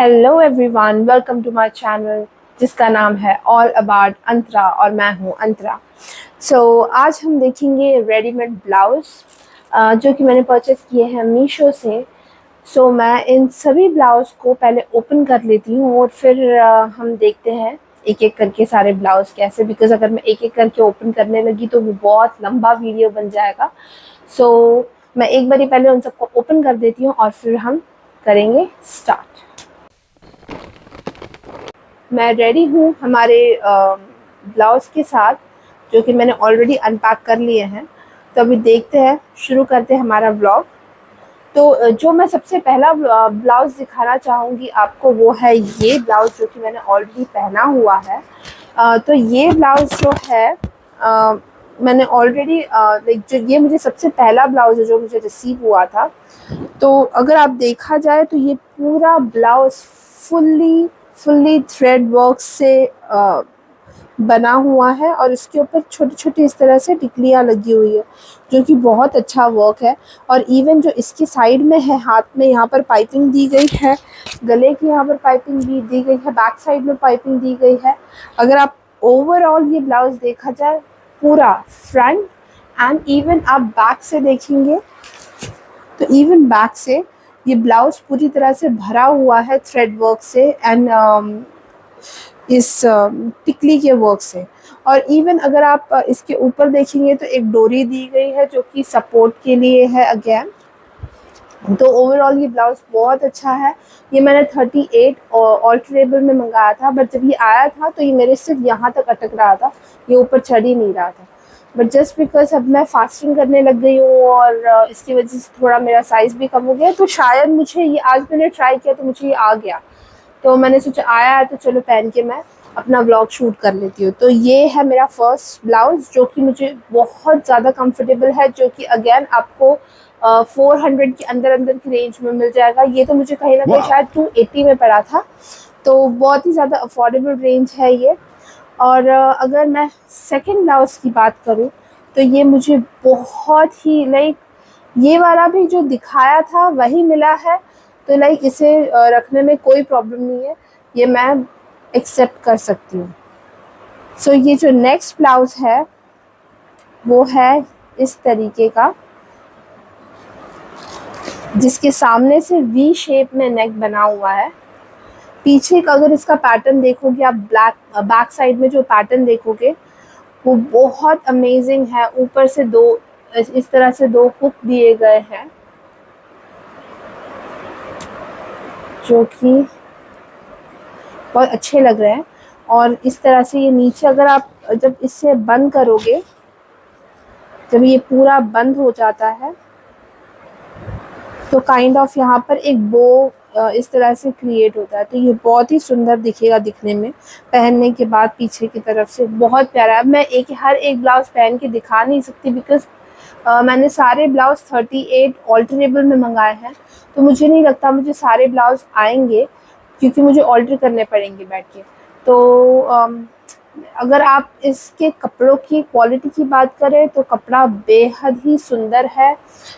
Hello everyone, welcome to my channel जिसका नाम है ऑल अबाउट अंतरा और मैं हूं अंतरा। आज हम देखेंगे रेडीमेड ब्लाउज जो कि मैंने परचेस किए हैं मीशो से। मैं इन सभी ब्लाउज को पहले ओपन कर लेती हूँ और फिर हम देखते हैं एक एक करके सारे ब्लाउज कैसे, बिकॉज अगर मैं एक एक करके ओपन करने लगी तो वो बहुत लंबा वीडियो बन जाएगा। मैं एक बारी पहले उन सबको ओपन कर देती हूँ और फिर हम करेंगे स्टार्ट। मैं रेडी हूँ हमारे ब्लाउज के साथ, जो कि मैंने ऑलरेडी अनपैक कर लिए हैं। तो अभी देखते हैं, शुरू करते हैं हमारा ब्लॉग। जो मैं सबसे पहला ब्लाउज दिखाना चाहूँगी आपको वो है ये ब्लाउज, जो कि मैंने ऑलरेडी पहना हुआ है। तो ये ब्लाउज जो है मैंने ऑलरेडी जो ये मुझे सबसे पहला ब्लाउज है जो मुझे रिसीव हुआ था। तो अगर आप देखा जाए तो ये पूरा ब्लाउज फुल्ली थ्रेड वर्क से बना हुआ है और इसके ऊपर छोटी छोटी इस तरह से टिकलियाँ लगी हुई है, जो कि बहुत अच्छा वर्क है। और इवन जो इसकी साइड में है, हाथ में यहाँ पर पाइपिंग दी गई है, गले की यहाँ पर पाइपिंग भी दी गई है, बैक साइड में पाइपिंग दी गई है। अगर आप ओवरऑल ये ब्लाउज देखा जाए पूरा फ्रंट एंड इवन आप बैक से देखेंगे तो इवन बैक से ये ब्लाउज पूरी तरह से भरा हुआ है थ्रेड वर्क से एंड इस टिकली के वर्क से। और इवन अगर आप इसके ऊपर देखेंगे तो एक डोरी दी गई है जो कि सपोर्ट के लिए है अगेन। तो ओवरऑल ये ब्लाउज बहुत अच्छा है। ये मैंने 38 ऑल्टरेबल में मंगाया था, बट जब ये आया था तो ये मेरे सिर्फ यहाँ तक अटक रहा था, ये ऊपर चढ़ ही नहीं रहा था। बट जस्ट बिकॉज अब मैं फास्टिंग करने लग गई हूँ और इसकी वजह से थोड़ा मेरा साइज़ भी कम हो गया, तो शायद मुझे ये, आज मैंने ट्राई किया तो मुझे ये आ गया। तो मैंने सोचा आया है तो चलो पहन के मैं अपना व्लॉग शूट कर लेती हूँ। तो ये है मेरा फर्स्ट ब्लाउज, जो कि मुझे बहुत ज़्यादा कंफर्टेबल है, जो कि अगेन आपको 400 के अंदर अंदर की रेंज में मिल जाएगा। ये तो मुझे कहीं ना कहीं शायद 280 में पड़ा था, तो बहुत ही ज़्यादा अफोर्डेबल रेंज है ये। और अगर मैं सेकंड ब्लाउज की बात करूँ तो ये मुझे बहुत ही ये वाला भी जो दिखाया था वही मिला है, तो इसे रखने में कोई प्रॉब्लम नहीं है, ये मैं एक्सेप्ट कर सकती हूँ। ये जो नेक्स्ट ब्लाउज है वो है इस तरीके का, जिसके सामने से वी शेप में नेक बना हुआ है। पीछे का अगर इसका पैटर्न देखोगे आप, बैक साइड में जो पैटर्न देखोगे वो बहुत अमेजिंग है। ऊपर से इस तरह से दो हुक दिए गए हैं, जो कि बहुत अच्छे लग रहे हैं। और इस तरह से ये नीचे, अगर आप जब इससे बंद करोगे, जब ये पूरा बंद हो जाता है तो काइंड ऑफ यहाँ पर एक बो इस तरह से क्रिएट होता है। तो ये बहुत ही सुंदर दिखेगा दिखने में, पहनने के बाद पीछे की तरफ से बहुत प्यारा है। मैं हर एक ब्लाउज पहन के दिखा नहीं सकती, बिकॉज मैंने सारे ब्लाउज 38 ऑल्टरेबल में मंगाए हैं, तो मुझे नहीं लगता मुझे सारे ब्लाउज आएंगे, क्योंकि मुझे ऑल्टर करने पड़ेंगे बैठ के। तो अगर आप इसके कपड़ों की क्वालिटी की बात करें तो कपड़ा बेहद ही सुंदर है।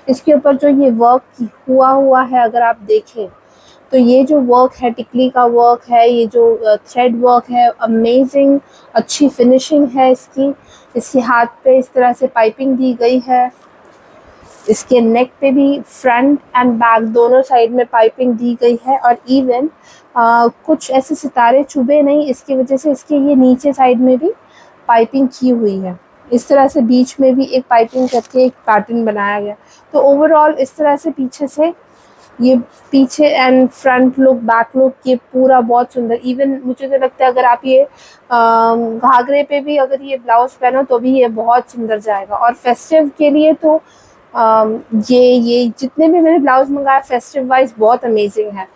इसके ऊपर जो ये वर्क हुआ है, अगर आप देखें तो ये जो वर्क है, टिकली का वर्क है, ये जो थ्रेड वर्क है, अमेजिंग अच्छी फिनिशिंग है इसकी। इसके हाथ पे इस तरह से पाइपिंग दी गई है, इसके नेक पे भी फ्रंट एंड बैक दोनों साइड में पाइपिंग दी गई है। और इवन कुछ ऐसे सितारे चुभे नहीं, इसकी वजह से इसके ये नीचे साइड में भी पाइपिंग की हुई है। इस तरह से बीच में भी एक पाइपिंग करके एक पैटर्न बनाया गया। तो ओवरऑल इस तरह से पीछे से ये पीछे and front look, back look, ये पूरा बहुत सुंदर। इवन मुझे तो लगता है अगर आप ये घाघरे पे भी अगर ये ब्लाउज पहनो तो भी ये बहुत सुंदर जाएगा। और फेस्टिव के लिए तो ये जितने भी मैंने ब्लाउज मंगाया फेस्टिव वाइज बहुत अमेजिंग है,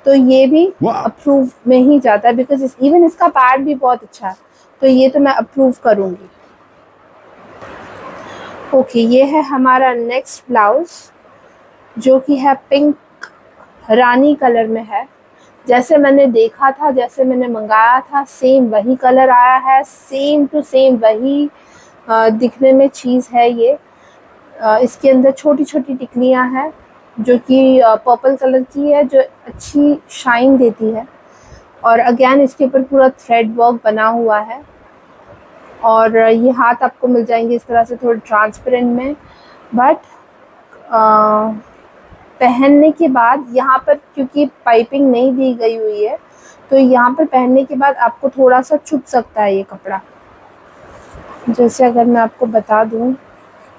तो ये भी अप्रूव में ही जाता है, बिकॉज इवन इसका पैड भी बहुत अच्छा है, तो ये तो मैं अप्रूव करूँगी। ओके, ये है हमारा नेक्स्ट ब्लाउज, जो कि है पिंक रानी कलर में है। जैसे मैंने देखा था, जैसे मैंने मंगाया था, सेम वही कलर आया है, सेम टू सेम वही दिखने में चीज़ है ये। इसके अंदर छोटी छोटी टिकलियाँ हैं जो कि पर्पल कलर की है, जो अच्छी शाइन देती है। और अगेन इसके ऊपर पूरा थ्रेड वर्क बना हुआ है। और ये हाथ आपको मिल जाएंगे इस तरह से थोड़े ट्रांसपेरेंट में, बट पहनने के बाद यहाँ पर क्योंकि पाइपिंग नहीं दी गई हुई है, तो यहाँ पर पहनने के बाद आपको थोड़ा सा चुभ सकता है ये कपड़ा। जैसे अगर मैं आपको बता दूँ,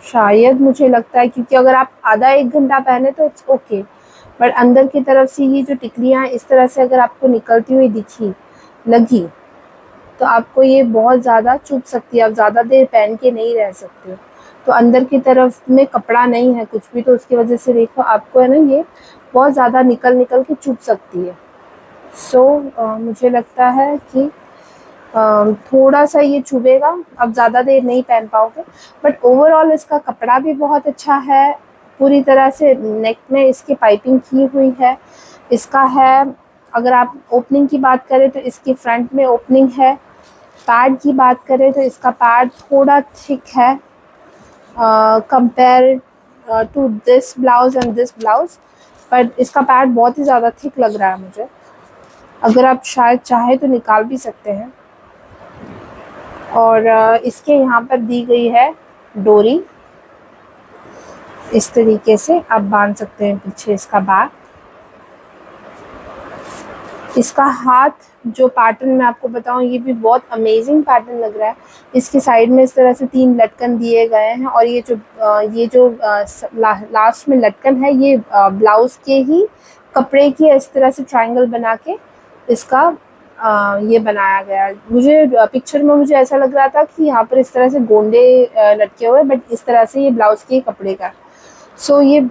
शायद मुझे लगता है, क्योंकि अगर आप आधा 1 घंटा पहने तो इट्स ओके, बट अंदर की तरफ से ये जो टिकलियाँ इस तरह से अगर आपको निकलती हुई लगी, तो आपको ये बहुत ज़्यादा चुभ सकती है, आप ज़्यादा देर पहन के नहीं रह सकते। तो अंदर की तरफ में कपड़ा नहीं है कुछ भी, तो उसकी वजह से देखो आपको है ना, ये बहुत ज़्यादा निकल के चुभ सकती है। मुझे लगता है कि थोड़ा सा ये चुभेगा, आप ज़्यादा देर नहीं पहन पाओगे, बट ओवरऑल इसका कपड़ा भी बहुत अच्छा है। पूरी तरह से नेक में इसकी पाइपिंग की हुई है। इसका है, अगर आप ओपनिंग की बात करें तो इसकी फ्रंट में ओपनिंग है। पैड की बात करें तो इसका पैड थोड़ा थिक है compare to this blouse and this blouse, पर इसका पैड बहुत ही ज़्यादा थिक लग रहा है मुझे। अगर आप शायद चाहे तो निकाल भी सकते हैं। और इसके यहाँ पर दी गई है डोरी, इस तरीके से आप बांध सकते हैं पीछे इसका बैक। इसका हाथ जो पैटर्न मैं आपको बताऊं, ये भी बहुत अमेजिंग पैटर्न लग रहा है। इसके साइड में इस तरह से 3 लटकन दिए गए हैं, और ये जो लास्ट में लटकन है, ये ब्लाउज के ही कपड़े की इस तरह से ट्रायंगल बना के इसका ये बनाया गया। मुझे पिक्चर में मुझे ऐसा लग रहा था कि यहाँ पर इस तरह से गोंडे लटके हुए, बट इस तरह से ये ब्लाउज के कपड़े का। ये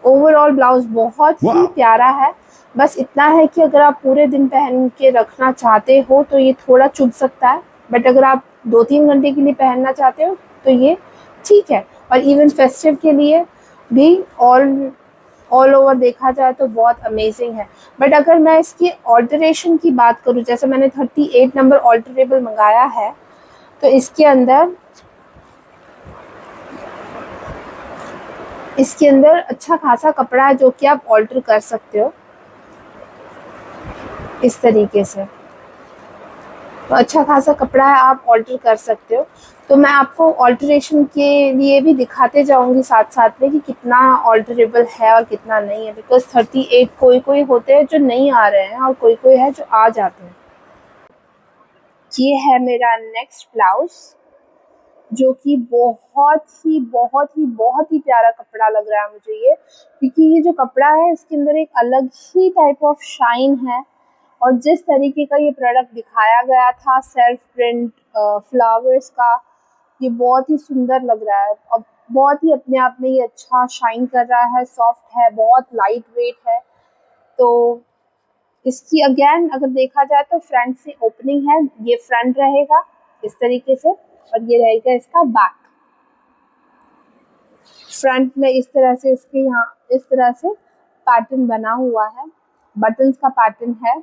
ओवरऑल ब्लाउज बहुत ही प्यारा है। बस इतना है कि अगर आप पूरे दिन पहन के रखना चाहते हो तो ये थोड़ा चुभ सकता है, बट अगर आप 2-3 घंटे के लिए पहनना चाहते हो तो ये ठीक है। और इवन फेस्टिव के लिए भी ऑल ओवर देखा जाए तो बहुत अमेजिंग है। बट अगर मैं इसकी ऑल्टरेशन की बात करूँ, जैसे मैंने 38 नंबर ऑल्टरेबल मंगाया है, तो इसके अंदर अच्छा खासा कपड़ा है जो कि आप ऑल्टर कर सकते हो इस तरीके से। तो अच्छा खासा कपड़ा है, आप ऑल्टर कर सकते हो। तो मैं आपको ऑल्टरेशन के लिए भी दिखाते जाऊंगी साथ साथ में कि कितना ऑल्टरेबल है और कितना नहीं है, बिकॉज 38 कोई होते हैं जो नहीं आ रहे हैं और कोई है जो आ जाते हैं। ये है मेरा नेक्स्ट ब्लाउज, जो कि बहुत ही प्यारा कपड़ा लग रहा है मुझे ये, क्योंकि ये जो कपड़ा है इसके अंदर एक अलग ही टाइप ऑफ शाइन है। और जिस तरीके का ये प्रोडक्ट दिखाया गया था, सेल्फ प्रिंट फ्लावर्स का, ये बहुत ही सुंदर लग रहा है और बहुत ही अपने आप में ये अच्छा शाइन कर रहा है। सॉफ्ट है, बहुत लाइट वेट है। तो इसकी अगेन अगर देखा जाए तो फ्रंट से ओपनिंग है, ये फ्रंट रहेगा इस तरीके से, और ये रहेगा इसका बैक। फ्रंट में इस तरह से इसके यहाँ इस तरह से पैटर्न बना हुआ है, बटन्स का पैटर्न है।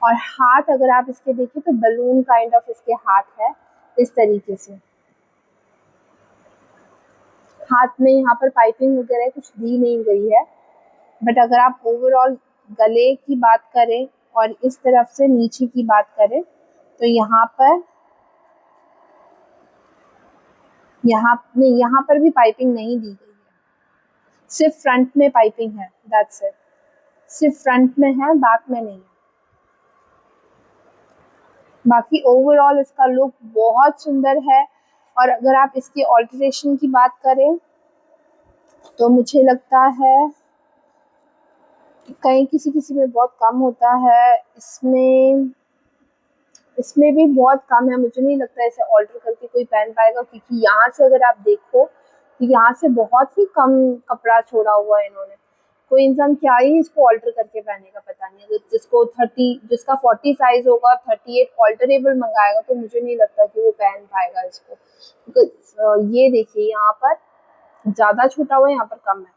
और हाथ अगर आप इसके देखें तो बलून काइंड ऑफ इसके हाथ है इस तरीके से। हाथ में यहाँ पर पाइपिंग वगैरह कुछ दी नहीं गई है, बट अगर आप ओवरऑल गले की बात करें और इस तरफ से नीचे की बात करें तो यहाँ पर भी पाइपिंग नहीं दी गई है, सिर्फ फ्रंट में पाइपिंग है, दैट्स इट। सिर्फ फ्रंट में है, बैक में नहीं है। बाकी ओवरऑल इसका लुक बहुत सुंदर है। और अगर आप इसकी ऑल्टरेशन की बात करें तो मुझे लगता है कहीं किसी में बहुत कम होता है, इसमें भी बहुत कम है। मुझे नहीं लगता इसे ऑल्टर करके कोई पहन पाएगा, क्योंकि यहाँ से अगर आप देखो तो यहाँ से बहुत ही कम कपड़ा छोड़ा हुआ है इन्होंने। कोई इंसान क्या ही इसको ऑल्टर करके पहनेगा, पता नहीं। अगर जिसका 40 साइज होगा, 38 ऑल्टरेबल मंगाएगा, तो मुझे नहीं लगता कि वो पहन पाएगा इसको। ये देखिए, यहाँ पर ज़्यादा छोटा हुआ है, यहाँ पर कम है।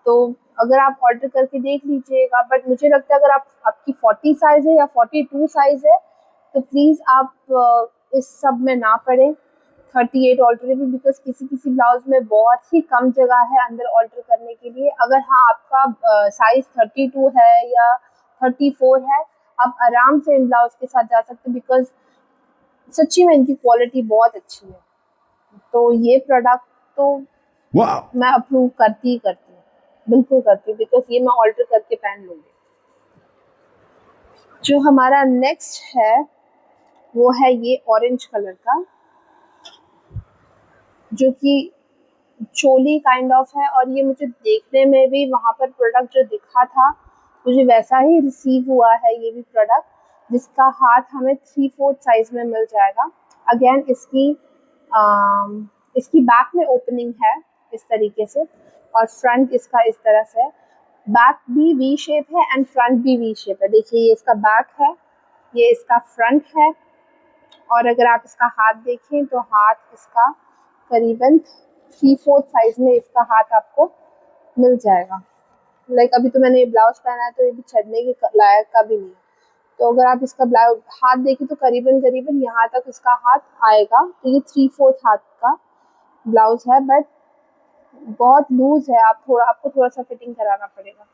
तो अगर आप ऑल्टर करके देख लीजिएगा, बट मुझे लगता है अगर आपकी 40 साइज है या 42 साइज है तो प्लीज़ आप इस सब में ना पड़े। 38 ऑल्टरेबल, बिकॉज किसी किसी ब्लाउज में बहुत ही कम जगह है अंदर ऑल्टर करने के लिए। अगर हाँ आपका साइज 32 है या 34 है, आप आराम से इन ब्लाउज के साथ जा सकते हैं, बिकॉज सच्ची में इनकी क्वालिटी बहुत अच्छी है। तो ये प्रोडक्ट तो मैं अप्रूव करती हूँ, बिल्कुल करती हूँ, बिकॉज ये मैं ऑल्टर करके पहन लूँगी। जो हमारा नेक्स्ट है वो है ये ऑरेंज कलर का, जो कि चोली काइंड ऑफ है, और ये मुझे देखने में भी वहाँ पर प्रोडक्ट जो दिखा था मुझे वैसा ही रिसीव हुआ है। ये भी प्रोडक्ट जिसका हाथ हमें 3/4 साइज में मिल जाएगा। अगेन इसकी बैक में ओपनिंग है इस तरीके से, और फ्रंट इसका इस तरह से है। बैक भी वी शेप है एंड फ्रंट भी वी शेप है। देखिए ये इसका बैक है, ये इसका फ्रंट है, और अगर आप इसका हाथ देखें तो हाथ इसका करीबन 3/4 साइज में इसका हाथ आपको मिल जाएगा। लाइक अभी तो मैंने ये ब्लाउज पहना है तो ये भी चढ़ने के लायक का भी नहीं है। तो अगर आप इसका ब्लाउज हाथ देखें तो करीबन करीबन यहाँ तक इसका हाथ आएगा। तो ये 3/4 हाथ का ब्लाउज है, बट बहुत लूज है, आपको थोड़ा सा फिटिंग कराना पड़ेगा।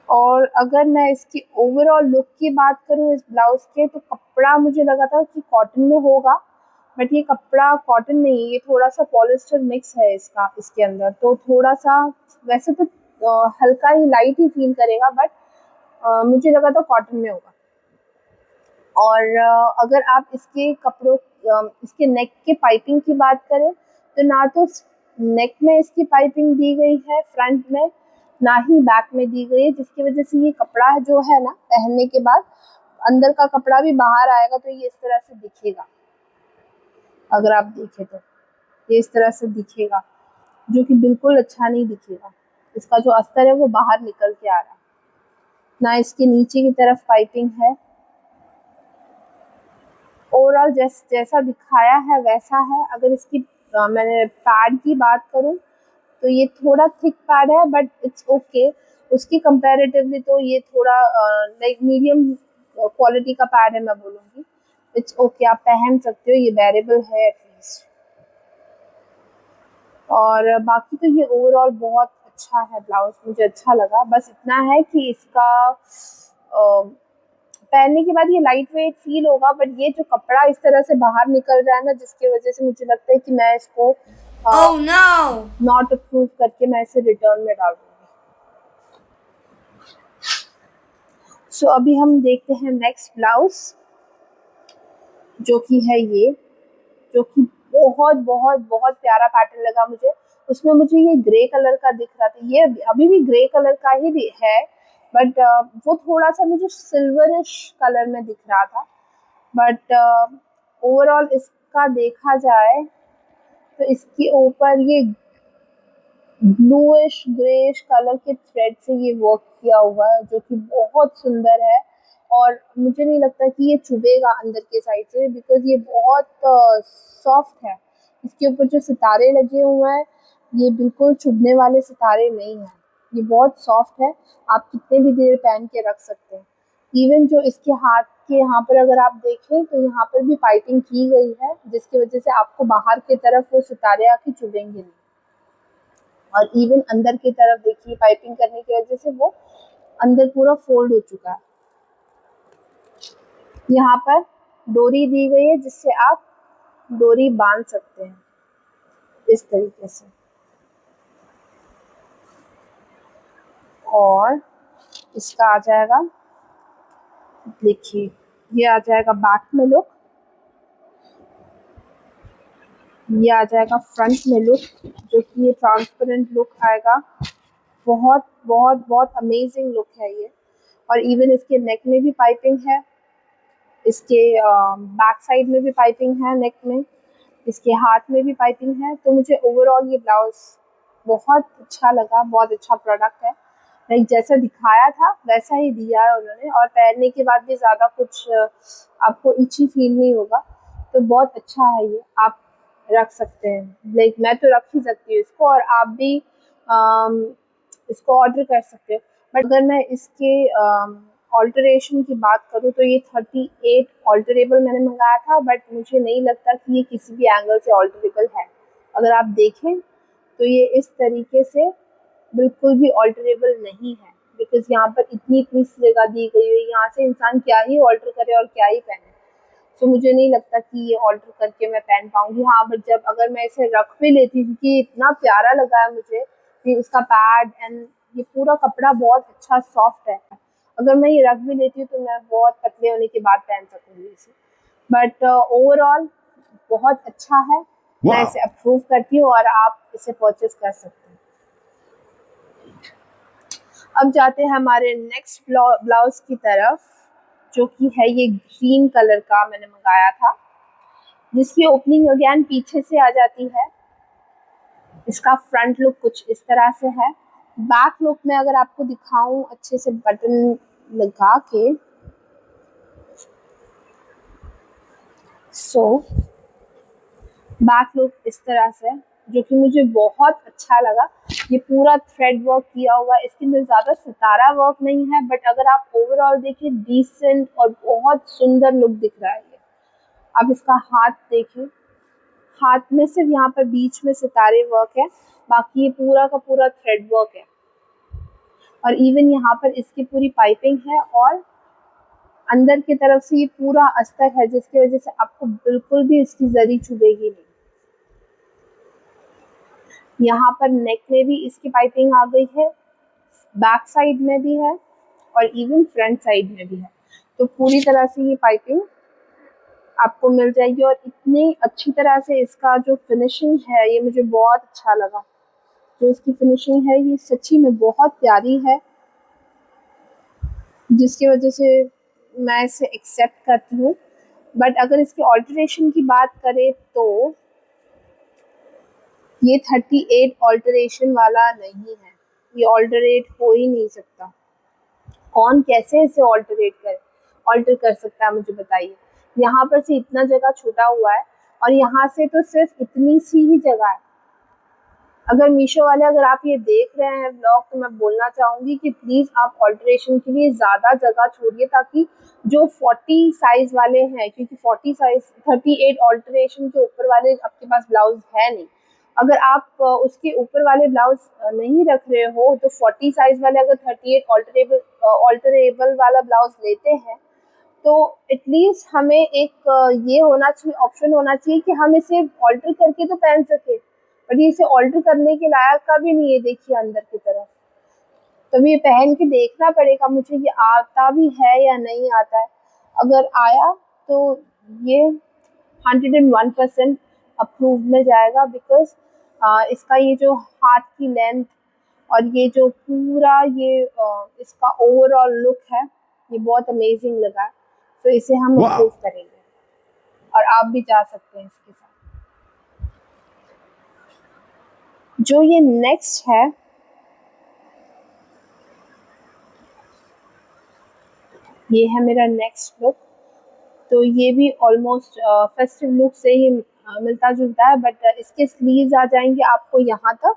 और अगर मैं इसकी ओवरऑल लुक की बात करूँ इस ब्लाउज के, तो कपड़ा मुझे लगा था कि कॉटन में होगा, बट ये कपड़ा कॉटन नहीं है, ये थोड़ा सा पॉलिस्टर मिक्स है इसके अंदर। तो थोड़ा सा वैसे तो हल्का ही लाइट ही फील करेगा, बट मुझे लगा था कॉटन में होगा। और अगर आप इसके कपड़ों इसके नेक के पाइपिंग की बात करें तो ना तो नेक में इसकी पाइपिंग दी गई है फ्रंट में, ना ही बैक में दी गई है, जिसकी वजह से ये कपड़ा जो है ना पहनने के बाद अंदर का कपड़ा भी बाहर आएगा तो ये इस तरह से दिखेगा। अगर आप देखें तो ये इस तरह से दिखेगा, जो कि बिल्कुल अच्छा नहीं दिखेगा। इसका जो अस्तर है वो बाहर निकल के आ रहा है। ना इसके नीचे की तरफ पाइपिंग है। ओवरऑल जैसा दिखाया है वैसा है। अगर इसकी मैंने पैड की बात करूं तो ये थोड़ा थिक पैड है, बट इट्स ओके। उसकी कंपैरेटिवली तो ये थोड़ा लाइक मीडियम क्वालिटी का पैड है, मैं बोलूँगी। इट्स ओके, आप पहन सकते हो, ये वेरेबल है एटलीस्ट। और बाकी तो ये ओवरऑल बहुत अच्छा है ब्लाउज, मुझे अच्छा लगा। बस इतना है कि इसका पहनने के बाद ये लाइट वेट फील होगा, बट ये जो कपड़ा इस तरह से बाहर निकल रहा है ना, जिसकी वजह से मुझे लगता है कि मैं इसको नॉट अप्रूव करके मैं इसे रिटर्न में डाल दूंगी। सो अभी हम देखते हैं नेक्स्ट ब्लाउज, जो कि है ये, जो कि बहुत बहुत बहुत प्यारा पैटर्न लगा मुझे। उसमें मुझे ये ग्रे कलर का दिख रहा था, ये अभी भी ग्रे कलर का ही है, बट वो थोड़ा सा मुझे सिल्वरिश कलर में दिख रहा था। बट ओवरऑल इसका देखा जाए तो इसके ऊपर ये ब्लूइश ग्रेइश कलर के थ्रेड से ये वर्क किया हुआ है, जो कि बहुत सुंदर है। और मुझे नहीं लगता कि ये चुभेगा अंदर के साइड से, बिकॉज ये बहुत सॉफ्ट है। इसके ऊपर जो सितारे लगे हुए हैं ये बिल्कुल चुभने वाले सितारे नहीं हैं, ये बहुत सॉफ्ट है। आप कितने भी देर पहन के रख सकते हैं। इवन जो इसके हाथ के यहाँ पर अगर आप देखें तो यहाँ पर भी पाइपिंग की गई है, जिसकी वजह से आपको बाहर की तरफ वो सितारे आके चुभेंगे नहीं। और इवन अंदर की तरफ देखिए, पाइपिंग करने की वजह से वो अंदर पूरा फोल्ड हो चुका है। यहाँ पर डोरी दी गई है जिससे आप डोरी बांध सकते हैं इस तरीके से। और इसका आ जाएगा, देखिए ये आ जाएगा बैक में लुक, ये आ जाएगा फ्रंट में लुक, जो कि ये ट्रांसपेरेंट लुक आएगा। बहुत बहुत बहुत अमेजिंग लुक है ये। और इवन इसके नेक में भी पाइपिंग है, इसके बैक साइड में भी पाइपिंग है नेक में, इसके हाथ में भी पाइपिंग है। तो मुझे ओवरऑल ये ब्लाउज बहुत अच्छा लगा, बहुत अच्छा प्रोडक्ट है। लाइक जैसा दिखाया था वैसा ही दिया है उन्होंने, और पहनने के बाद भी ज़्यादा कुछ आपको इची फील नहीं होगा। तो बहुत अच्छा है ये, आप रख सकते हैं। लाइक मैं तो रख ही सकती हूँ इसको, और आप भी इसको ऑर्डर कर सकते हो। बट अगर मैं इसके ऑल्टरेशन की बात करूँ तो ये 38 ऑल्टरेबल मैंने मंगाया था, बट मुझे नहीं लगता कि ये किसी भी एंगल से ऑल्टरेबल है। अगर आप देखें तो ये इस तरीके से बिल्कुल भी ऑल्टरेबल नहीं है, बिकॉज यहाँ पर इतनी इतनी जगह दी गई है, यहाँ से इंसान क्या ही ऑल्टर करे और क्या ही पहने। तो मुझे नहीं लगता कि ये ऑल्टर करके मैं पहन पाऊंगी। हाँ, बट जब अगर मैं इसे रख भी लेती, क्योंकि इतना प्यारा लगा है मुझे कि इसका पैड एंड ये पूरा कपड़ा बहुत अच्छा सॉफ्ट है। अगर मैं ये रख भी लेती हूँ तो मैं बहुत पतले होने के बाद पहन सकूंगी इसे। बट ओवरऑल बहुत अच्छा है। मैं इसे अप्रूव करती हूँ और आप इसे परचेज कर सकते हैं। अब जाते हैं हमारे नेक्स्ट ब्लाउज की तरफ, जो कि है ये ग्रीन कलर का मैंने मंगाया था, जिसकी ओपनिंग अगेन पीछे से आ जाती है। इसका फ्रंट लुक कुछ इस तरह से है। बैक लुक में अगर आपको दिखाऊं अच्छे से बटन लगा के, बैक लुक इस तरह से, जो कि मुझे बहुत अच्छा लगा। ये पूरा थ्रेड वर्क किया हुआ है, इसके अंदर ज़्यादा सितारा वर्क नहीं है, बट अगर आप ओवरऑल देखिए डिसेंट और बहुत सुंदर लुक दिख रहा है ये। अब इसका हाथ देखिए, हाथ में सिर्फ यहाँ पर बीच में सितारे वर्क है, बाकी ये पूरा का पूरा थ्रेड वर्क है। और इवन यहाँ पर इसकी पूरी पाइपिंग है और अंदर की तरफ से ये पूरा अस्तर है, जिसकी वजह से आपको बिल्कुल भी इसकी जरी चुभेगी नहीं। यहाँ पर नेक में भी इसकी पाइपिंग आ गई है, बैक साइड में भी है और इवन फ्रंट साइड में भी है। तो पूरी तरह से ये पाइपिंग आपको मिल जाएगी। और इतनी अच्छी तरह से इसका जो फिनिशिंग है, ये मुझे बहुत अच्छा लगा। जो इसकी फिनिशिंग है ये सच्ची में बहुत प्यारी है, जिसकी वजह से मैं इसे एक्सेप्ट करती हूँ। बट अगर इसकी ऑल्टरेशन की बात करें तो ये 38 ऑल्टरेशन वाला नहीं है, ये ऑल्टरेट हो ही नहीं सकता। कौन कैसे इसे ऑल्टर कर सकता है, मुझे बताइए। यहाँ पर से इतना जगह छूटा हुआ है और यहाँ से तो सिर्फ इतनी सी ही जगह है। अगर मीशो वाले, अगर आप ये देख रहे हैं ब्लॉग, तो मैं बोलना चाहूँगी कि प्लीज़ आप ऑल्टरेशन के लिए ज़्यादा जगह छोड़िए, ताकि जो 40 साइज़ वाले हैं, क्योंकि 40 साइज़ 38 ऑल्टरेशन के ऊपर वाले आपके पास ब्लाउज है नहीं। अगर आप उसके ऊपर वाले ब्लाउज नहीं रख रहे हो तो 40 साइज़ वाले अगर 38 ऑल्टरेबल वाला ब्लाउज लेते हैं तो एटलीस्ट हमें एक ये होना चाहिए, ऑप्शन होना चाहिए कि हम इसे ऑल्टर करके तो पहन सके। बट ये इसे ऑल्टर करने के लायक का भी नहीं है, देखिए अंदर की तरफ। तो ये पहन के देखना पड़ेगा मुझे ये आता भी है या नहीं आता है। अगर आया तो ये 101% अप्रूव में जाएगा, बिकॉज इसका ये जो हाथ की लेंथ और ये जो पूरा ये इसका ओवरऑल लुक है, ये बहुत अमेजिंग लगा। तो इसे हम अप्रूव करेंगे और आप भी जा सकते हैं इसके साथ। जो ये नेक्स्ट है, ये है मेरा नेक्स्ट लुक। तो ये भी ऑलमोस्ट फेस्टिव लुक से ही मिलता जुलता है, बट इसके स्लीव्स आ जाएंगे आपको यहाँ तक,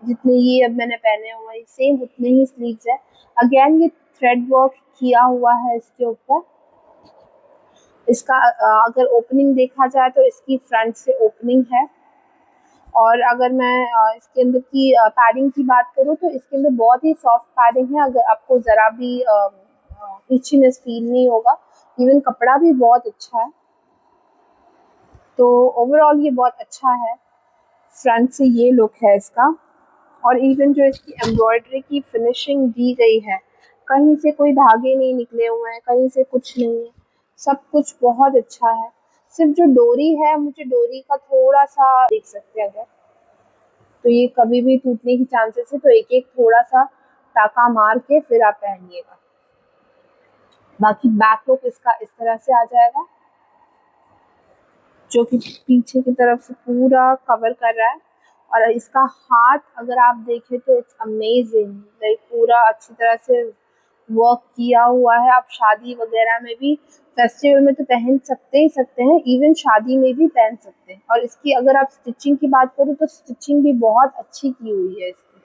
जितने ये अब मैंने पहने हुए हैं सेम उतने ही स्लीव्स है। अगेन ये थ्रेड वर्क किया हुआ है इसके ऊपर। इसका अगर ओपनिंग देखा जाए तो इसकी फ्रंट से ओपनिंग है। और अगर मैं इसके अंदर की पैडिंग की बात करूँ तो इसके अंदर बहुत ही सॉफ्ट पैडिंग है, अगर आपको ज़रा भी इचीनेस फील नहीं होगा। इवन कपड़ा भी बहुत अच्छा है, तो ओवरऑल ये बहुत अच्छा है। फ्रंट से ये लुक है इसका। और इवन जो इसकी एम्ब्रॉयडरी की फिनिशिंग दी गई है, कहीं से कोई धागे नहीं निकले हुए हैं, कहीं से कुछ नहीं है, सब कुछ बहुत अच्छा है। सिर्फ जो डोरी है, मुझे डोरी का थोड़ा सा देख सकते हैं अगर, तो ये कभी भी टूटने की चांसेस है, तो एक एक थोड़ा सा टाका मार के फिर आप पहनिएगा। बाकी बैक लुक इसका इस तरह से आ जाएगा, जो कि पीछे की तरफ से पूरा कवर कर रहा है। और इसका हाथ अगर आप देखें तो इट्स अमेजिंग, लाइक पूरा अच्छी तरह से वर्क किया हुआ है। आप शादी वगैरह में भी, फेस्टिवल में तो पहन सकते ही सकते हैं, इवन शादी में भी पहन सकते हैं। और इसकी अगर आप स्टिचिंग की बात करो तो स्टिचिंग भी बहुत अच्छी की हुई है इसकी।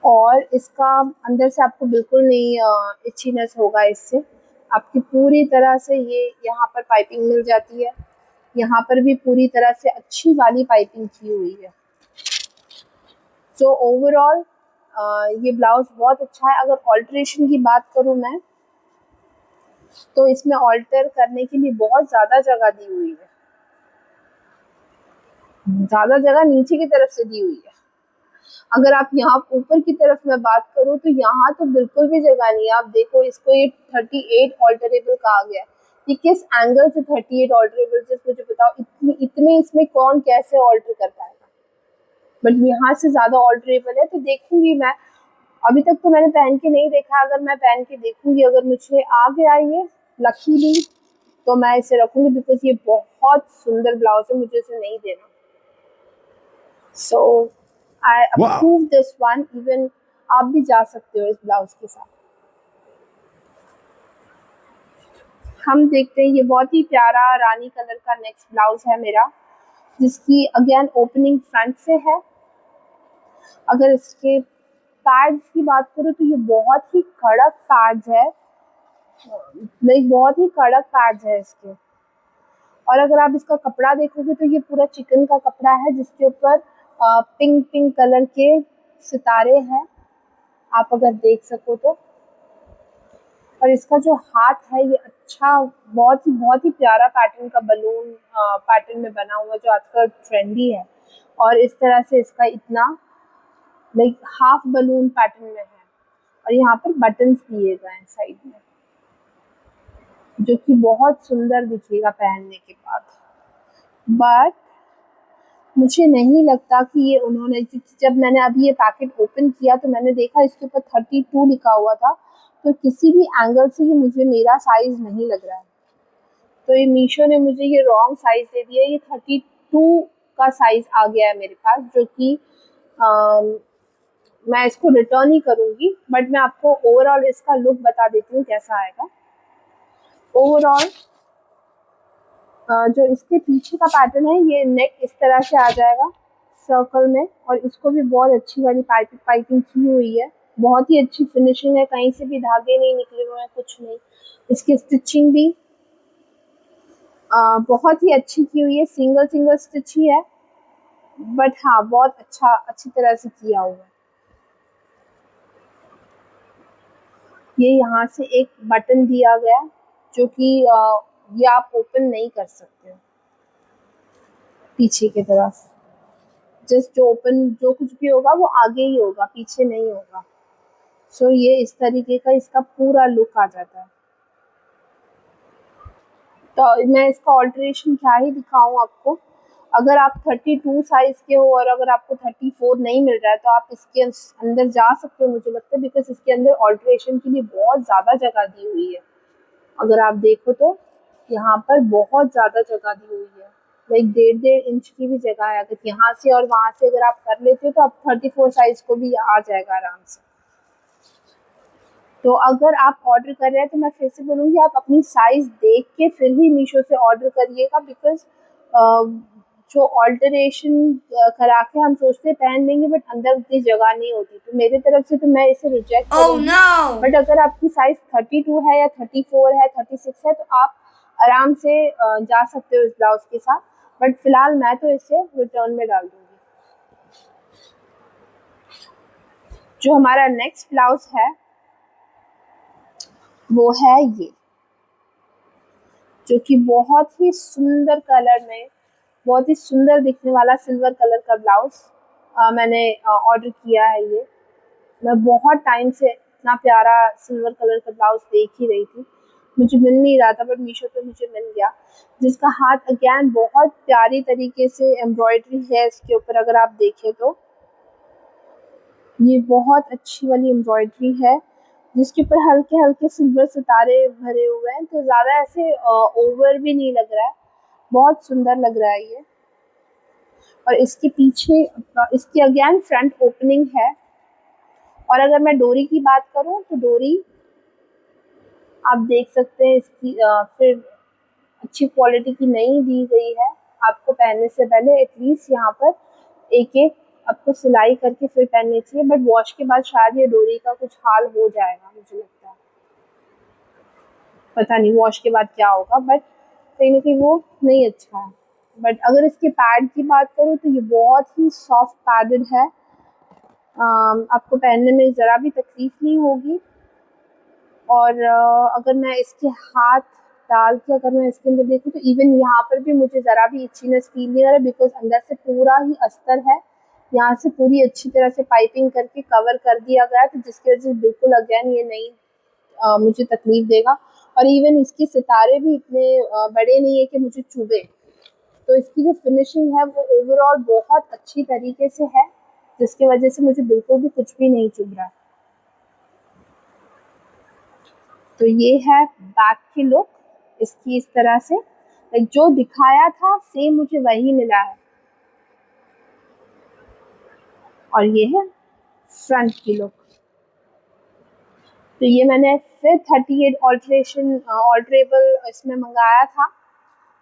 और इसका अंदर से आपको बिल्कुल नहीं इचीनेस होगा इससे। आपकी पूरी तरह से ये यहाँ पर पाइपिंग मिल जाती है, यहाँ पर भी पूरी तरह से अच्छी वाली पाइपिंग की हुई है। सो ओवरऑल ये ब्लाउज बहुत अच्छा है। अगर ऑल्ट्रेशन की बात करूँ मैं, तो इसमें ऑल्टर करने के लिए बहुत ज़्यादा जगह दी हुई है, ज़्यादा जगह नीचे की तरफ से दी हुई है। अगर आप यहाँ ऊपर की तरफ मैं बात करूँ तो यहाँ तो बिल्कुल भी जगह नहीं है। आप देखो, इसको ये 38 ऑल्टरेबल कहा गया है। ये किस एंगल से 38 ऑल्टरेबल, जस्ट मुझे बताओ, इतने इसमें कौन कैसे ऑल्टर कर पाएगा। बट यहाँ से ज़्यादा ऑल्टरेबल है। तो देखूंगी मैं, अभी तक तो मैंने पहन के नहीं देखा, अगर मैं पहन के देखूंगी, अगर मुझे आ गया ये लकीली, तो मैं इसे रखूंगी, बिकॉज ये बहुत सुंदर ब्लाउज है, मुझे इसे नहीं देना। So I approve this one. Even आप भी जा सकते हो इस ब्लाउज के साथ। हम देखते हैं, ये बहुत ही प्यारा रानी कलर का नेक्स्ट ब्लाउज है मेरा, जिसकी अगेन ओपनिंग फ्रंट से है। अगर इसके पैड्स की बात करूँ तो ये बहुत ही कड़क पैड्स है, लाइक बहुत ही कड़क पैड्स है इसके। और अगर आप इसका कपड़ा देखोगे तो ये पूरा चिकन का कपड़ा है, जिसके ऊपर पिंक पिंक कलर के सितारे हैं, आप अगर देख सको तो। और इसका जो हाथ है ये अच्छा, बहुत ही प्यारा पैटर्न का बलून पैटर्न में बना हुआ, जो आजकल ट्रेंडी है। और इस तरह से इसका इतना लाइक हाफ बलून पैटर्न में है, और यहाँ पर बटन्स दिए गए हैं साइड में, जो कि बहुत सुंदर दिखेगा पहनने के बाद। बट मुझे नहीं लगता कि ये उन्होंने, जब मैंने अभी ये पैकेट ओपन किया तो मैंने देखा इसके ऊपर 32 लिखा हुआ था, तो किसी भी एंगल से ये मुझे मेरा साइज नहीं लग रहा है। तो ये मीशो ने मुझे ये रॉन्ग साइज दे दिया। ये 32 का साइज आ गया है मेरे पास, जो कि मैं इसको रिटर्न ही करूँगी। बट मैं आपको ओवरऑल इसका लुक बता देती हूँ कैसा आएगा। ओवरऑल जो इसके पीछे का पैटर्न है, ये नेक इस तरह से आ जाएगा सर्कल में, और इसको भी बहुत अच्छी वाली पाइपिंग की हुई है, बहुत ही अच्छी फिनिशिंग है, कहीं से भी धागे नहीं निकले हुए हैं, कुछ नहीं। इसकी स्टिचिंग भी बहुत ही अच्छी की हुई है, सिंगल सिंगल स्टिच ही है, बट हाँ बहुत अच्छी तरह से किया हुआ है। ये यहाँ से एक बटन दिया गया, जो कि ये आप ओपन नहीं कर सकते हो पीछे की तरफ। जस्ट जो ओपन, जो कुछ भी होगा वो आगे ही होगा, पीछे नहीं होगा। सो ये इस तरीके का इसका पूरा लुक आ जाता है। तो मैं इसका ऑल्ट्रेशन क्या ही दिखाऊं आपको। अगर आप 32 साइज के हो और अगर आपको 34 नहीं मिल रहा है, तो आप इसके अंदर जा सकते हो, मुझे लगता है, बिकॉज इसके अंदर ऑल्ट्रेशन के लिए बहुत ज़्यादा जगह दी हुई है। अगर आप देखो तो यहाँ पर बहुत ज़्यादा जगह दी हुई है, लाइक 1.5 इंच की भी जगह है। अगर यहाँ से और वहाँ से अगर आप कर लेते हो तो आप 34 साइज को भी आ जाएगा आराम से। तो अगर आप ऑर्डर कर रहे हैं तो मैं फिर से बोलूँगी, आप अपनी साइज देख के फिर ही मीशो से ऑर्डर करिएगा, बिकॉज जो ऑल्टरेशन करा के हम सोचते हैं पहन लेंगे, बट अंदर उतनी जगह नहीं होती। तो मेरी तरफ से तो मैं इसे रिजेक्ट करूँगी। बट अगर आपकी साइज 32 है या 34 है, 36 है, तो आप आराम से जा सकते हो इस ब्लाउज के साथ। बट फिलहाल मैं तो इसे रिटर्न में डाल दूँगी। जो हमारा नेक्स्ट ब्लाउज है वो है ये, जो कि बहुत ही सुंदर कलर में, बहुत ही सुंदर दिखने वाला सिल्वर कलर का ब्लाउज मैंने ऑर्डर किया है। ये मैं बहुत टाइम से इतना प्यारा सिल्वर कलर का ब्लाउज देख ही रही थी, मुझे मिल नहीं रहा था, बट मीशो पे मुझे मिल गया। जिसका हाथ अगेन बहुत प्यारी तरीके से एम्ब्रॉयडरी है इसके ऊपर। अगर आप देखें तो ये बहुत अच्छी वाली एम्ब्रॉयडरी है, जिसके ऊपर हल्के हल्के सिल्वर सितारे भरे हुए हैं, तो ज़्यादा ऐसे ओवर भी नहीं लग रहा है, बहुत सुंदर लग रहा है ये। और इसके पीछे इसकी अगेन फ्रंट ओपनिंग है। और अगर मैं डोरी की बात करूं तो डोरी आप देख सकते हैं, इसकी फिर अच्छी क्वालिटी की नहीं दी गई है। आपको पहनने से पहले एटलीस्ट यहाँ पर एक एक आपको सिलाई करके फिर पहननी चाहिए, बट वॉश के बाद शायद ये डोरी का कुछ हाल हो जाएगा, मुझे लगता है। पता नहीं वॉश के बाद क्या होगा, बट कहीं ना कहीं वो नहीं अच्छा है। बट अगर इसके पैड की बात करूँ तो ये बहुत ही सॉफ्ट पैडेड है। आपको पहनने में ज़रा भी तकलीफ नहीं होगी। और अगर मैं इसके हाथ डाल के अगर मैं इसके अंदर देखूँ तो इवन यहाँ पर भी मुझे ज़रा भी इचीनेस फील नहीं हो रहा, बिकॉज अंदर से पूरा ही अस्तर है। यहाँ से पूरी अच्छी तरह से पाइपिंग करके कवर कर दिया गया है, तो जिसकी वजह से बिल्कुल अगेन ये नहीं मुझे तकलीफ देगा। और इवन इसके सितारे भी इतने बड़े नहीं है कि मुझे चुभे। तो इसकी जो फिनिशिंग है वो ओवरऑल बहुत अच्छी तरीके से है, जिसकी वजह से मुझे बिल्कुल भी कुछ भी नहीं चुभ रहा। तो ये है बैक की लुक इसकी, इस तरह से लाइक जो दिखाया था सेम मुझे वही मिला है। और ये है फ्रंट की लुक। तो ये मैंने फिर 38 ऑल्ट्रेबल इसमें मंगाया था।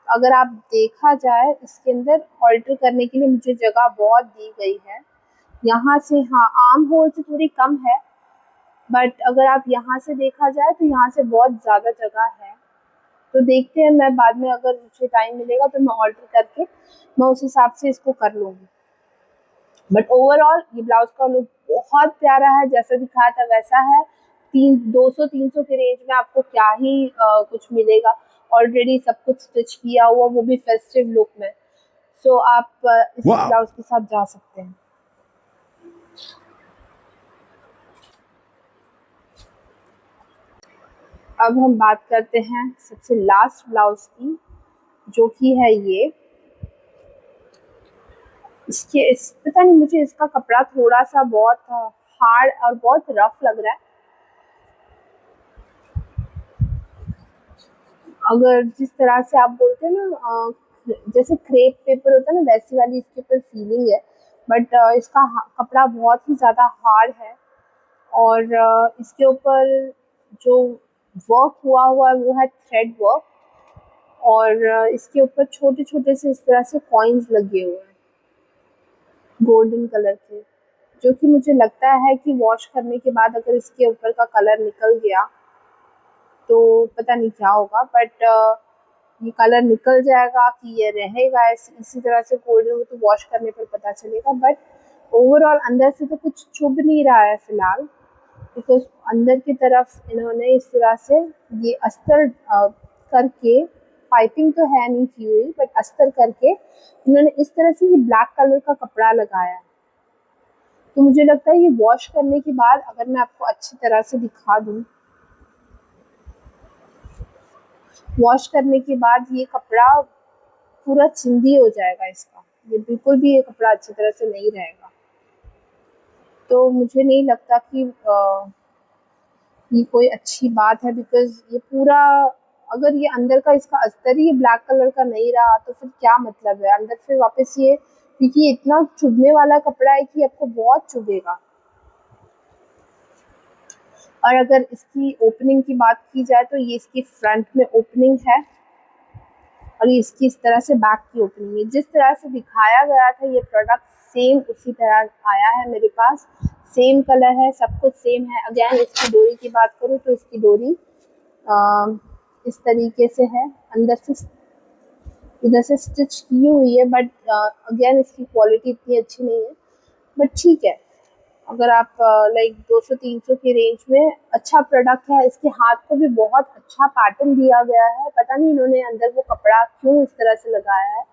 अगर आप देखा जाए इसके अंदर ऑल्टर करने के लिए मुझे जगह बहुत दी गई है। यहाँ से हाँ आर्म होल से थोड़ी कम है, बट अगर आप यहाँ से देखा जाए तो यहाँ से बहुत ज़्यादा जगह है। तो देखते हैं, मैं बाद में अगर मुझे टाइम मिलेगा तो मैं ऑल्टर करके मैं उस हिसाब से इसको कर लूँगी। बट ओवरऑल ये ब्लाउज का लुक बहुत प्यारा है, जैसा दिखाया था वैसा है। 200-300 के रेंज में आपको क्या ही कुछ मिलेगा। ऑलरेडी सब कुछ स्टिच किया हुआ, वो भी फेस्टिव लुक में। सो आप इस ब्लाउज के साथ जा सकते हैं। अब हम बात करते हैं सबसे लास्ट ब्लाउज की, जो कि है ये। पता नहीं मुझे इसका कपड़ा थोड़ा सा बहुत हार्ड और बहुत रफ लग रहा है। अगर जिस तरह से आप बोलते हैं ना जैसे क्रेप पेपर होता है ना, वैसी वाली इसके ऊपर फीलिंग है। बट इसका कपड़ा बहुत ही ज़्यादा हार्ड है। और इसके ऊपर जो वर्क हुआ है वो है थ्रेड वर्क। और इसके ऊपर छोटे छोटे से इस तरह से कॉइन्स लगे हुए हैं गोल्डन कलर के, जो कि मुझे लगता है कि वॉश करने के बाद अगर इसके ऊपर का कलर निकल गया तो पता नहीं क्या होगा। बट ये कलर निकल जाएगा कि ये रहेगा इसी तरह से गोल्डन, तो वॉश करने पर पता चलेगा। बट ओवरऑल अंदर से तो कुछ चुभ नहीं रहा है फिलहाल, बिकॉज अंदर की तरफ इन्होंने इस तरह से ये अस्तर करके, पाइपिंग तो है नहीं की हुई, बट अस्तर करके इन्होंने इस तरह से ये ब्लैक कलर का कपड़ा लगाया है। तो मुझे लगता है ये वॉश करने के बाद अगर मैं आपको अच्छी तरह से दिखा दूँ, वॉश करने के बाद ये कपड़ा पूरा चिंदी हो जाएगा इसका। ये बिल्कुल भी ये कपड़ा अच्छी तरह से नहीं रहेगा। तो मुझे नहीं लगता कि ये कोई अच्छी बात है, बिकॉज ये पूरा, अगर ये अंदर का इसका अस्तर ही ब्लैक कलर का नहीं रहा तो फिर क्या मतलब है अंदर फिर वापस ये, क्योंकि ये इतना चुभने वाला कपड़ा है कि आपको बहुत चुभेगा। और अगर इसकी ओपनिंग की बात की जाए तो ये इसकी फ्रंट में ओपनिंग है और ये इसकी इस तरह से बैक की ओपनिंग है। जिस तरह से दिखाया गया था ये प्रोडक्ट सेम उसी तरह आया है मेरे पास। सेम कलर है, सब कुछ सेम है। अगेन इसकी डोरी की बात करूँ तो इसकी डोरी इस तरीके से है, अंदर से इधर से स्टिच की हुई है। बट अगेन इसकी क्वालिटी इतनी अच्छी नहीं है, बट ठीक है। अगर आप लाइक 200-300 के रेंज में अच्छा प्रोडक्ट है। इसके हाथ को भी बहुत अच्छा पैटर्न दिया गया है, पता नहीं इन्होंने अंदर वो कपड़ा क्यों इस तरह से लगाया है।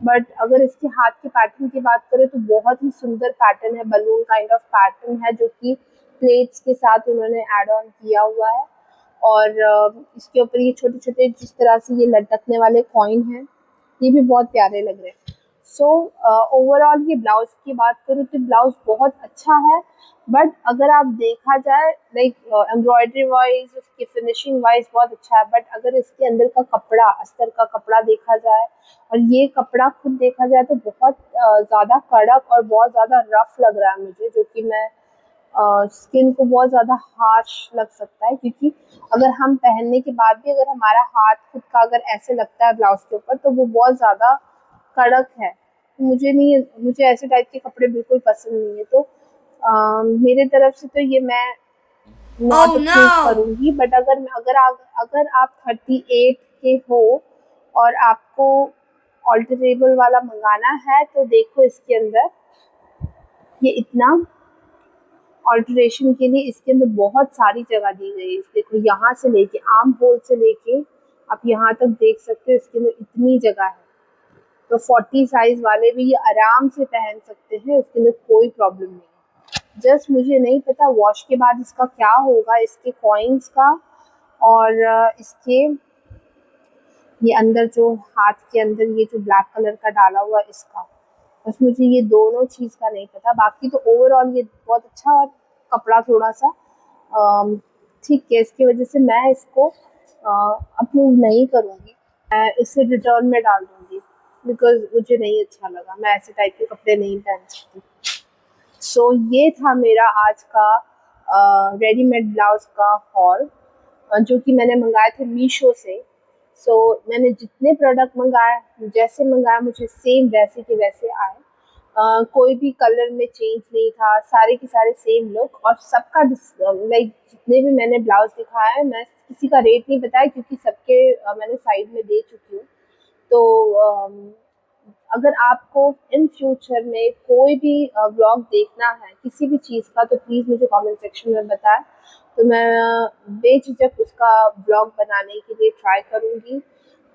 बट अगर इसके हाथ के पैटर्न की बात करें तो बहुत ही सुंदर पैटर्न है, बलून काइंड ऑफ पैटर्न है, जो कि प्लेट्स के साथ उन्होंने ऐड ऑन किया हुआ है। और इसके ऊपर ये छोटे छोटे जिस तरह से ये लटकने वाले कॉइन हैं, ये भी बहुत प्यारे लग रहे हैं। सो ओवरऑल ये ब्लाउज की बात करूँ तो ब्लाउज बहुत अच्छा है। बट अगर आप देखा जाए लाइक एम्ब्रॉयडरी वाइज, उसकी फिनिशिंग वाइज बहुत अच्छा है। बट अगर इसके अंदर का कपड़ा, अस्तर का कपड़ा देखा जाए और ये कपड़ा खुद देखा जाए तो बहुत ज़्यादा कड़क और बहुत ज़्यादा रफ लग रहा है मुझे, जो कि मैं स्किन को बहुत ज़्यादा हार्श लग सकता है। क्योंकि अगर हम पहनने के बाद भी अगर हमारा हाथ खुद का अगर ऐसे लगता है ब्लाउज के ऊपर तो वो बहुत ज़्यादा कड़क है। मुझे ऐसे टाइप के कपड़े बिल्कुल पसंद नहीं है। तो मेरे तरफ से तो ये मैं नॉट Oh अप्रूव no! करूंगी। बट अगर आप 38 के हो और आपको ऑल्टरेबल वाला मंगाना है तो देखो, इसके अंदर ये इतना ऑल्टरेशन के लिए इसके अंदर बहुत सारी जगह दी गई है। देखो, यहाँ से लेके आर्म होल से लेके आप यहाँ तक देख सकते हो, इसके अंदर इतनी जगह है। तो 40 साइज वाले भी ये आराम से पहन सकते हैं, इसके अंदर कोई प्रॉब्लम नहीं है। जस्ट मुझे नहीं पता वॉश के बाद इसका क्या होगा, इसके कॉइन्स का और इसके ये अंदर जो हाथ के अंदर ये जो ब्लैक कलर का डाला हुआ इसका, बस मुझे ये दोनों चीज़ का नहीं पता। बाकी तो ओवरऑल ये बहुत अच्छा, और कपड़ा थोड़ा सा ठीक है, इसकी वजह से मैं इसको अप्रूव नहीं करूँगी। मैं इसे रिटर्न में डाल दूँगी बिकॉज़ मुझे नहीं अच्छा लगा। मैं ऐसे टाइप के कपड़े नहीं पहन सकती। सो ये था मेरा आज का रेडीमेड ब्लाउज़ का हॉल, जो कि मैंने मंगाए थे मीशो से। सो मैंने जितने प्रोडक्ट मंगाए, जैसे मंगाया, मुझे सेम वैसे के वैसे आए। कोई भी कलर में चेंज नहीं था, सारे के सारे सेम लुक, और सबका लाइक जितने भी मैंने ब्लाउज दिखाया है, मैं किसी का रेट नहीं बताया क्योंकि सबके मैंने साइड में दे चुकी हूँ। तो अगर आपको इन फ्यूचर में कोई भी व्लॉग देखना है किसी भी चीज़ का, तो प्लीज़ मुझे कमेंट सेक्शन में बताएं, तो मैं बेझिझक उसका व्लॉग बनाने के लिए ट्राई करूँगी।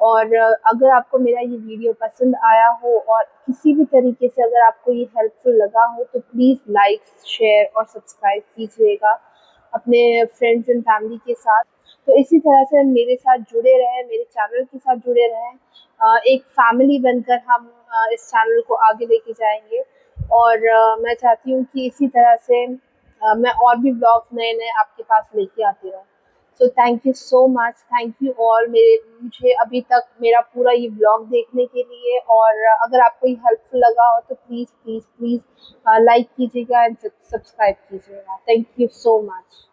और अगर आपको मेरा ये वीडियो पसंद आया हो और किसी भी तरीके से अगर आपको ये हेल्पफुल लगा हो, तो प्लीज़ लाइक, शेयर और सब्सक्राइब कीजिएगा अपने फ्रेंड्स एंड फैमिली के साथ। तो इसी तरह से मेरे साथ जुड़े रहें, मेरे चैनल के साथ जुड़े रहें। एक फैमिली बनकर हम इस चैनल को आगे लेके जाएंगे। और मैं चाहती हूँ कि इसी तरह से मैं और भी ब्लॉग्स नए नए आपके पास लेके आती रहूँ। So thank you so much, thank you all मुझे अभी तक मेरा पूरा ये ब्लॉग देखने के लिए। और अगर आपको ये हेल्पफुल लगा हो तो प्लीज़ प्लीज़ प्लीज़ लाइक कीजिएगा एंड सब्सक्राइब कीजिएगा। Thank you so much.